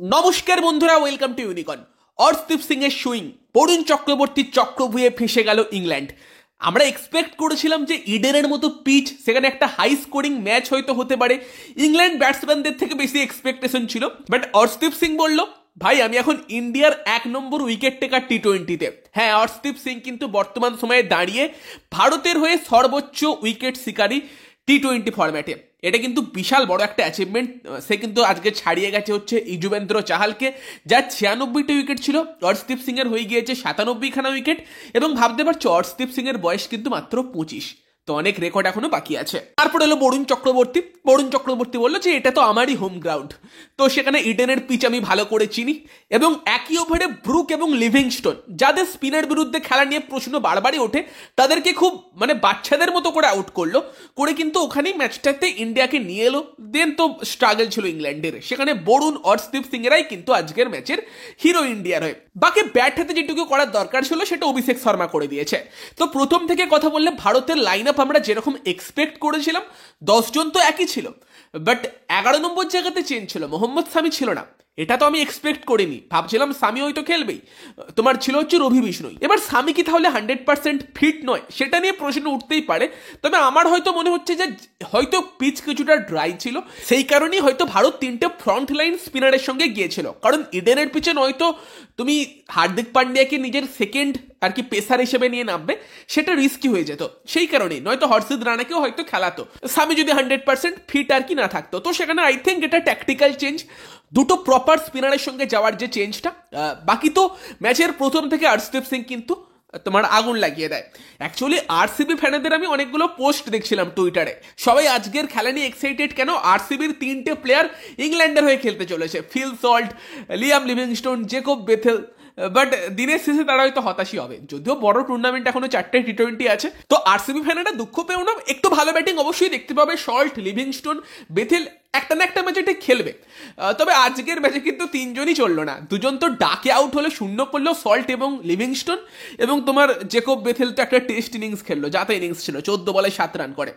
নমস্কার বন্ধুরা, welcome to unicorn. Arshdeep Singh এর সুইং, বরুণ চক্রবর্তীর চক্রভুয়ে ফেসে গেল ইংল্যান্ড। আমরা এক্সপেক্ট করেছিলাম যে ইডেনের মতো পিচ, সেখানে একটা হাই স্কোরিং ম্যাচ হয়তো হতে পারে। ইংল্যান্ড ব্যাটসম্যানদের থেকে বেশি এক্সপেকটেশন ছিল, বাট অর্শদীপ সিং বলল, ভাই আমি এখন ইন্ডিয়ার 1 নম্বর উইকেট টেকার টি-20-তে। হ্যাঁ, অর্শদীপ সিং কিন্তু বর্তমান সময়ে দাঁড়িয়ে ভারতের হয়ে সর্বোচ্চ উইকেট শিকারী টি-20 ফরম্যাটে। এটা কিন্তু বিশাল বড় একটা অ্যাচিভমেন্ট। সে কিন্তু আজকে ছাড়িয়ে গেছে হচ্ছে যুজবেন্দ্র চাহালকে, যার 96টি উইকেট ছিল। অর্শদীপ সিং এর হয়ে গিয়েছে 97খানা উইকেট। এবং ভাবতে পারছো অর্শদীপ সিং এর বয়স কিন্তু মাত্র 25, তো অনেক রেকর্ড এখনো বাকি আছে। তারপর হলো বরুণ চক্রবর্তী। বরুণ চক্রবর্তী বললো যে এটা তো আমারই হোম গ্রাউন্ড, তো সেখানে ইডেনের পিচ আমি ভালো করে চিনি। এবং একই ওভারে ব্রুক এবং লিভিংস্টোন, যাদের স্পিনের বিরুদ্ধে খেলা নিয়ে প্রশ্ন বারবারই ওঠে, তাদেরকে খুব বাচ্চাদের মতো করে আউট করলো, করে কিন্তু ওখানেই ম্যাচটাতে ইন্ডিয়াকে নিয়ে এলো। দেন তো স্ট্রাগল ছিল ইংল্যান্ডের, সেখানে বরুণ অর্শদীপ সিং এরাই কিন্তু আজকের ম্যাচের হিরো ইন্ডিয়ার হয়ে। বাকি ব্যাট হাতে যেটুকু করার দরকার ছিল সেটা অভিষেক শর্মা করে দিয়েছে। তো প্রথম থেকে কথা বললে ভারতের লাইন আপ আমরা যেরকম এক্সপেক্ট করেছিলাম, 10 জন তো একই ছিল, বাট 11 নম্বর জায়গাতে চেঞ্জ ছিল, মোহাম্মদ সামি ছিল না। এটা তো আমি এক্সপেক্ট করিনি, ভাবছিলাম সামি হয়তো খেলবেই। তোমার ছিল হচ্ছে রবি বিষ্ণুই। এবার সামি কি তাহলে 100% ফিট নয়, সেটা নিয়ে প্রশ্ন উঠতেই পারে। তবে আমার হয়তো মনে হচ্ছে যে হয়তো পিচ কিছুটা ড্রাই ছিল, সেই কারণেই হয়তো ভারত 3টে ফ্রন্ট লাইন স্পিনারের সঙ্গে গিয়েছিল। কারণ ইডেনের পিচে নয়তো তুমি হার্দিক পান্ডিয়াকে নিজের সেকেন্ড আর কি পেসার হিসেবে নিয়ে নামবে, সেটা রিস্কি হয়ে যেত। সেই কারণেই নয়তো হর্ষিত রানাকেও হয়তো খেলাতো, সামি যদি 100% ফিট আর কি না থাকতো। তো সেখানে আই থিঙ্ক এটা ট্যাকটিক্যাল চেঞ্জ, দুটো প্রপার স্পিনারের সঙ্গে যাওয়ার যে চেঞ্জটা। বাকি তো ম্যাচের প্রথম থেকে অর্শদীপ সিং কিন্তু তোমার আগুন লাগিয়ে দেয়। অ্যাকচুয়ালি আরসিবি ফ্যানেদের আমি অনেকগুলো পোস্ট দেখছিলাম টুইটারে, সবাই আজকের খেলা নিয়ে এক্সাইটেড কেন। আরসিবির 3টে প্লেয়ার ইংল্যান্ডের হয়ে খেলতে চলেছে, Phil Salt, Liam Livingstone, Jacob Bethell. But দিনের শেষে তারা হয়তো হতাশই হবে, যদিও বড় টুর্নামেন্ট এখনো 4টে টি-20 আছে। তো আরসিবি ফ্যানেরা দুঃখ পেও না, একটু ভালো ব্যাটিং অবশ্যই দেখতে পাবে। সল্ট, লিভিংস্টোন, বেথেল একটা না একটা ম্যাচে খেলবে। তবে আজকের ম্যাচে কিন্তু 3জনই চললো না, 2জন তো ডাকে আউট হলে, শূন্য পড়লো, সল্ট এবং লিভিংস্টোন। এবং তোমার জেকব বেথেল তো একটা টেস্ট ইনিংস খেললো, যাতে ইনিংস ছিল 14 বলে 7 রান করে।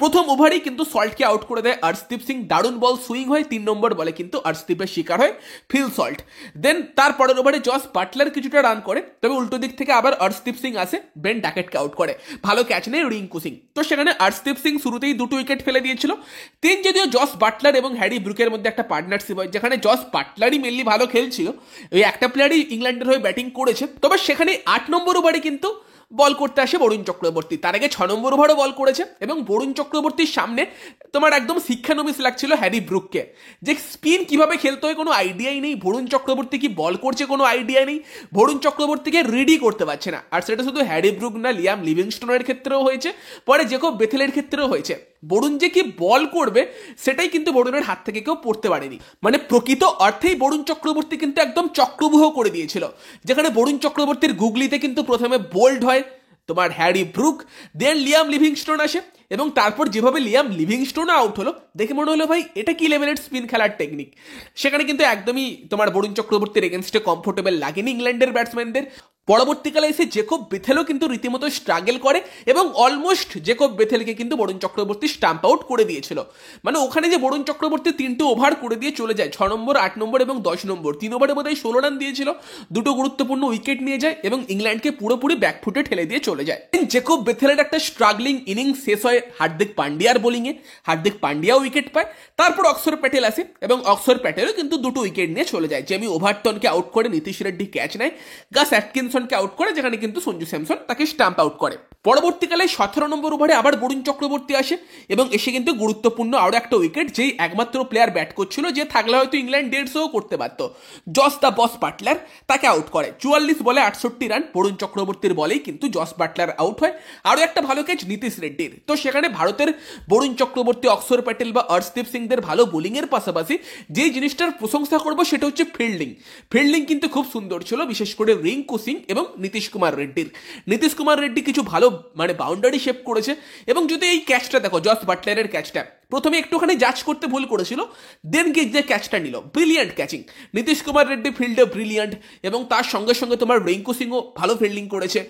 প্রথম ওভারেই কিন্তু সল্টকে আউট করে দেয় অর্শদীপ সিং, দারুণ বল সুইং হয়। 3 নম্বর বলে কিন্তু অর্শদীপের শিকার হয় ফিল সল্ট। দেন তারপরের ওভারে জস বাটলার কিছুটা রান করে, তবে উল্টো দিক থেকে আবার অর্শদীপ সিং আসে, বেন ডাকেটকে আউট করে, ভালো ক্যাচ নেয় রিঙ্কু সিং। তো সেখানে অর্শদীপ সিং শুরুতেই 2টো উইকেট ফেলে দিয়েছিল। যদিও জস বাটলার এবং হ্যারি ব্রুকের মধ্যে একটা পার্টনারশিপ হয়, যেখানে জস বাটলারই মেনলি ভালো খেলছিল, ওই একটা প্লেয়ারই ইংল্যান্ডের হয়ে ব্যাটিং করেছে। তবে সেখানে 8 নম্বর ওভারে কিন্তু বল করতে আসে বরুণ চক্রবর্তী, তার আগে 6 নম্বর ওভারও বল করেছে। এবং বরুণ চক্রবর্তীর সামনে তোমার একদম শিক্ষানবিশ লাগছিল হ্যারি ব্রুককে, যে স্পিন কিভাবে খেলতে হয় কোনো আইডিয়াই নেই, বরুণ চক্রবর্তী কি বল করছে কোনো আইডিয়া নেই, বরুণ চক্রবর্তীকে রেডি করতে পারছে না। আর সেটা শুধু হ্যারি ব্রুক না, লিয়াম লিভিংস্টোনের ক্ষেত্রেও হয়েছে, পরে জেকব বেথেলের ক্ষেত্রেও হয়েছে। বরুণ যে কি বল করবে সেটাই কিন্তু বরুণের হাত থেকে কেউ পড়তে পারেনি। মানে প্রকৃত অর্থেই বরুণ চক্রবর্তী কিন্তু একদম চক্রব্যূহ করে দিয়েছিল, যেখানে বরুণ চক্রবর্তীর গুগলিতে কিন্তু প্রথমে বোল্ড হয় তোমার হ্যারি ব্রুক, দেন লিয়াম লিভিংস্টোন আসে। এবং তারপর যেভাবে লিয়াম লিভিংস্টোন আউট হলো, দেখে মনে হলো ভাই এটা কি লেভেলের স্পিন খেলার টেকনিক। সেখানে কিন্তু একদমই তোমার বরুণ চক্রবর্তীর এগেনস্টে কমফোর্টেবল লাগেনি ইংল্যান্ডের ব্যাটসম্যানদের। পরবর্তীকালে এসে জেকব বেথেলও কিন্তু রীতিমতো স্ট্রাগল করে, এবং অলমোস্ট জেকব বেথেলকে কিন্তু বরুণ চক্রবর্তী স্টাম্প আউট করে দিয়েছিল। মানে ওখানে যে বরুণ চক্রবর্তী 3টে ওভার করে দিয়ে চলে যায়, 6 নম্বর, 8 নম্বর এবং 10 নম্বর, 3 ওভারে বোধহয় 16 রান দিয়েছিল, 2টো গুরুত্বপূর্ণ উইকেট নিয়ে যায় এবং ইংল্যান্ডকে পুরোপুরি ব্যাকফুটে ঠেলে দিয়ে চলে যায়। জেকব বেথেলের একটা স্ট্রাগলিং ইনিংস শেষ হয় হার্দিক পান্ডিয়ার বোলিংয়ে, হার্দিক পান্ডিয়াও উইকেট পায়। তারপর অক্ষর প্যাটেল আসে এবং অক্ষর প্যাটেলও কিন্তু 2টো উইকেট নিয়ে চলে যায়। জেমি ওভারটনকে আউট করে, নীতিশ রেড্ডি ক্যাচ নেয়, গাস অ্যাটকিনসনকে আউট করে, যেখানে কিন্তু সঞ্জু স্যামসন তাকে স্টাম্প আউট করে। পরবর্তীকালে 17 নম্বর ওভারে আবার বরুণ চক্রবর্তী আসে এবং এসে কিন্তু গুরুত্বপূর্ণ আরো একটা উইকেট, যেই একমাত্র প্লেয়ার ব্যাট করছিল, যে থাকলে হয়তো ইংল্যান্ড 150ও করতে পারত, জস দ্য বস বাটলার, তাকে আউট করে। 44 বলে 68 রান বরুণ চক্রবর্তীর বলেই কিন্তু জস বাটলার আউট হয়। আরো একটা ভালো ক্যাচ নীতিশ রেড্ডির। তো সেখানে ভারতের বরুণ চক্রবর্তী, অক্ষর প্যাটেল বা অর্শদীপ সিংদের ভালো বোলিং এর পাশাপাশি যে জিনিসটার প্রশংসা করবো সেটা হচ্ছে ফিল্ডিং। ফিল্ডিং কিন্তু খুব সুন্দর ছিল, বিশেষ করে রিঙ্কু সিং এবং নীতিশ কুমার রেড্ডির। নীতিশ কুমার রেড্ডি কিছু ভালো বাউন্ডারি শেপ করেছে। এবং যদি এই ক্যাচটা দেখো, জস বাটলারের ক্যাচটা প্রথমে একটুখানি জাজ করতে ভুল করেছিল, দেন গিয়ে যে ক্যাচটা নিল, ব্রিলিয়ান্ট ক্যাচিং। নীতিশ কুমার রেড্ডি ফিল্ডে ব্রিলিয়ান্ট, এবং তার সঙ্গে সঙ্গে তোমার রিঙ্কু সিংও ভালো ফিল্ডিং করেছে।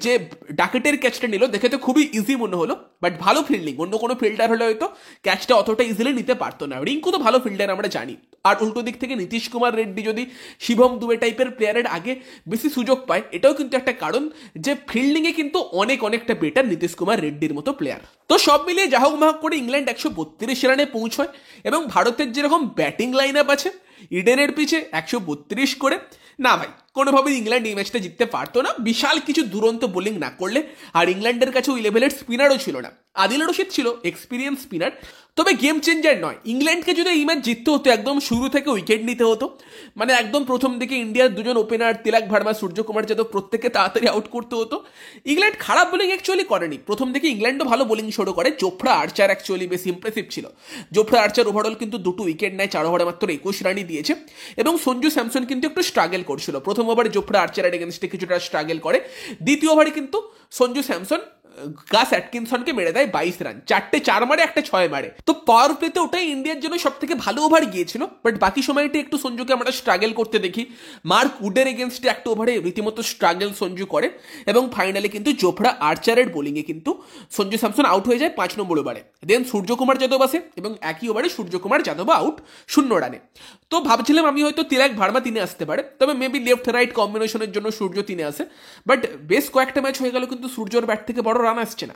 যে ডাকেটের ক্যাচটা নিল দেখে তো খুবই ইজি মনে হলো, বাট ভালো ফিল্ডিং। অন্য কোনো ফিল্ডার হলে হয়তো ক্যাচটা অতটা ইজিলি নিতে পারতো না। রিঙ্কু তো ভালো ফিল্ডার আমরা জানি। আর উল্টো দিক থেকে নীতিশ কুমার রেড্ডি যদি শিবম দুবে টাইপের প্লেয়ারের আগে বেশি সুযোগ পায়, এটাও কিন্তু একটা কারণ যে ফিল্ডিংয়ে কিন্তু অনেকটা বেটার নীতিশ কুমার রেড্ডির মতো প্লেয়ার। তো সব মিলিয়ে যাহোক মাহক করে ইংল্যান্ড 132 রানে পৌঁছয় এবং ভারতের যেরকম ব্যাটিং লাইন আপ আছে ইডেনের পিছে 132 করে, না ভাই কোনোভাবেই ইংল্যান্ড এই ম্যাচটা জিততে পারতো না বিশাল কিছু দুরন্ত বোলিং না করলে। আর ইংল্যান্ডের কাছে ওই লেভেলের স্পিনারও ছিল না। আদিল রশিদ ছিল এক্সপিরিয়েন্স স্পিনার, তবে গেম চেঞ্জার নয়। ইংল্যান্ডকে যদি এই ম্যাচ জিততে হতো একদম শুরু থেকে উইকেট নিতে হতো, মানে একদম প্রথম দিকে ইন্ডিয়ার দুজন ওপেনার তিলক ভার্মা, সূর্যকুমার যাদব প্রত্যেককে তাড়াতাড়ি আউট করতে হতো। ইংল্যান্ড খারাপ বোলিং অ্যাকচুয়ালি করেনি, প্রথম দিকে ইংল্যান্ডও ভালো বোলিং শুরু করে। জোফরা আর্চার অ্যাকচুয়ালি বেশ ইমপ্রেসিভ ছিল। জোফরা আর্চার ওভারঅল কিন্তু 2টো উইকেট নেয়, 4 ওভারে মাত্র 21 রানই দিয়েছে। এবং সঞ্জু স্যামসন কিন্তু একটু স্ট্রাগল করছিল। প্রথম ওভারে জোফরা আর্চারের এগেনস্টে কিছুটা স্ট্রাগল করে, দ্বিতীয় ওভারে কিন্তু সঞ্জু স্যামসন গাস অ্যাটকিনসনকে মেরে দেয় 22 রান, 4টে 4 মারে 1টে 6 মারে। তো পাওয়ার প্লেতে ওটাই ইন্ডিয়ার জন্য সব থেকে ভালো ওভার গিয়েছিল, বাট বাকি সময়টা একটু সঞ্জুকে আমরা স্ট্রাগল করতে দেখি। মার্ক উডের এগেনস্টে একটা ওভারে রীতিমতো স্ট্রাগল সঞ্জু করে এবং ফাইনালে কিন্তু জোফরা আর্চারের বোলিংয়ে কিন্তু সঞ্জু স্যামসন আউট হয়ে যায় 5 নম্বর ওভারে। দেন সূর্যকুমার যাদব আসে এবং একই ওভারে সূর্যকুমার যাদব আউট 0 রানে। তো ভাবছিলাম আমি হয়তো তিলক ভার্মা 3 আসতে পারে, তবে মেবি লেফট রাইট কম্বিনেশনের জন্য সূর্য 3 আসে। বাট বেশ কয়েকটা ম্যাচ হয়ে গেল কিন্তু সূর্যর ব্যাট থেকে বড় রান আসছে না।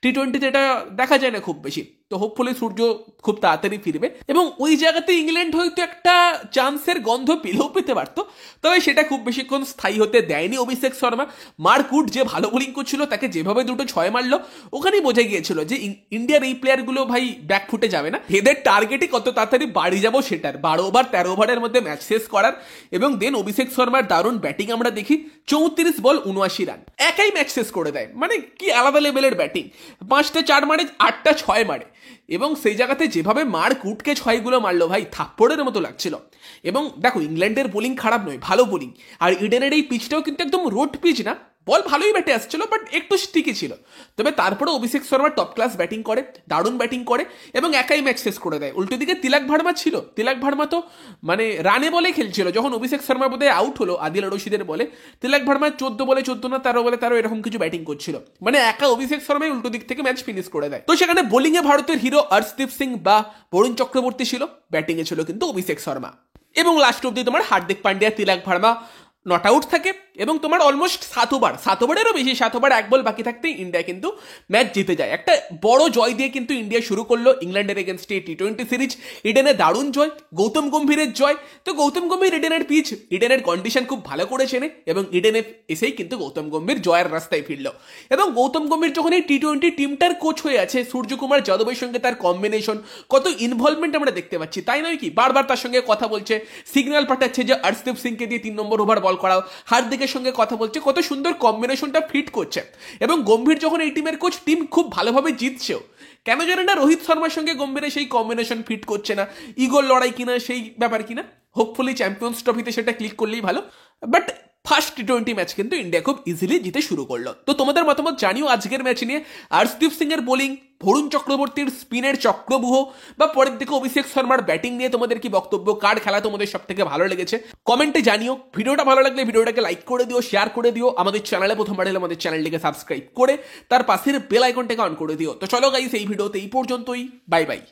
টি20তে এটা দেখা যায় না খুব বেশি। তো হোপফুলি সূর্য খুব তাড়াতাড়ি ফিরবে এবং ওই জায়গাতে ইংল্যান্ড হয়তো একটা চান্সের গন্ধ পেলেও পেতে পারতো, তবে সেটা খুব বেশিক্ষণ স্থায়ী হতে দেয়নি অভিষেক শর্মা। মার্ক উড যে ভালো বোলিং করছিল, তাকে যেভাবে 2টো 6 মারলো, ওখানেই বোঝা গিয়েছিল যে ইন্ডিয়ার এই প্লেয়ারগুলো ভাই ব্যাকফুটে যাবে না। এদের টার্গেটই কত তাড়াতাড়ি বাড়ি যাবো সেটার, 12 ওভার 13 ওভারের মধ্যে ম্যাচ শেষ করার। এবং দেন অভিষেক শর্মার দারুণ ব্যাটিং আমরা দেখি, 34 বল 79 রান, একাই ম্যাচ শেষ করে দেয়। মানে কি আলাদা লেভেলের ব্যাটিং, 5টে 4 মারে 8টা 6 মারে। এবং সেই জায়গাতে যেভাবে মার্ক উডকে 6গুলো মারলো ভাই, থাপ্পড়ের মতো লাগছিল। এবং দেখো ইংল্যান্ডের বোলিং খারাপ নয়, ভালো বোলিং। আর ইডেনের এই পিচটাও কিন্তু একদম রোড পিচ না, বল ভালোই ব্যাটে আসছিল বাট একটু স্টিকি ছিল। তবে তারপরে Abhishek Sharma top class batting করে, দারুণ ব্যাটিং করে এবং একাই ম্যাচ শেষ করে দেয়। উল্টো দিকে তিলক ভার্মা ছিল, তিলক ভার্মা তো মানে রানে বলে খেলছিল। যখন অভিষেক শর্মা বোধহয় আউট হলো আদিল রশিদের বলে, তিলক ভার্মা 14 বলে 14 না 13 বলে 13 এরকম কিছু ব্যাটিং করছিল। মানে একা অভিষেক শর্মাই উল্টো দিক থেকে ম্যাচ ফিনিশ করে দেয়। তো সেখানে বোলিংয়ে ভারতের হিরো অর্শদীপ সিং বা বরুণ চক্রবর্তী ছিল, ব্যাটিংয়ে ছিল কিন্তু অভিষেক শর্মা। এবং লাস্ট অব্দি তোমার হার্দিক পান্ডিয়া, তিলক ভার্মা নট আউট থাকে এবং তোমার অলমোস্ট 7 ওভারেরও বেশি, 7 ওভার 1 বল বাকি থাকতেই ইন্ডিয়া কিন্তু ম্যাচ জিতে যায়। একটা বড় জয় দিয়ে কিন্তু ইন্ডিয়া শুরু করলো ইংল্যান্ডের এগেনস্টে টি20 সিরিজ। ইডেনে দারুণ জয়, গৌতম গম্ভীরের জয়। তো গৌতম গম্ভীর ইডেনের পিচ, ইডেনের কন্ডিশন খুব ভালো করে চেনে এবং ইডেনে এসেই কিন্তু গৌতম গম্ভীর জয়ের রাস্তায় ফিরল। এবং গৌতম গম্ভীর যখন এই টি20 টিমটার কোচ হয়ে আছে, সূর্যকুমার যাদবের সঙ্গে তার কম্বিনেশন, কত ইনভলভমেন্ট আমরা দেখতে পাচ্ছি, তাই নয় কি? বারবার তার সঙ্গে কথা বলছে, সিগন্যাল পাঠাচ্ছে যে অর্শদীপ সিংকে দিয়ে 3 নম্বর ওভার বল করাও, হার্দিকের সঙ্গে কথা বলছে, কত সুন্দর কম্বিনেশনটা ফিট করছে। এবং গম্ভীর যখন এই টিমের কোচ, টিম খুব ভালোভাবে জিতছেও। কেন জানে না রোহিত শর্মার সঙ্গে গম্ভীরের সেই কম্বিনেশন ফিট করছে না, ইগোর লড়াই কিনা সেই ব্যাপার কিনা। হোপফুলি চ্যাম্পিয়ন্স ট্রফিতে সেটা ক্লিক করলেই ভালো। বাট ফার্স্ট টি20 ম্যাচ কিন্তু ইন্ডিয়া খুব ইজিলি জিতে শুরু করলো। তো তোমাদের মতামত জানিও আজকের ম্যাচ নিয়ে। অর্শদীপ সিং এর বোলিং, বরুণ চক্রবর্তীর স্পিনের চক্রব্যূহ বা পরের দিকে অভিষেক শর্মার ব্যাটিং নিয়ে তোমাদের কি বক্তব্য? কার খেলা তোমাদের সব থেকে ভালো লেগেছে কমেন্টে জানিও। ভিডিওটা ভালো লাগলে ভিডিওটাকে লাইক করে দিও, শেয়ার করে দিও। আমাদের চ্যানেলে প্রথমবার এলে আমাদের চ্যানেলটিকে সাবস্ক্রাইব করে তার পাশের বেল আইকনটাকে অন করে দিও। তো চলো গাইস, এই ভিডিওতে এই পর্যন্তই। Bye bye.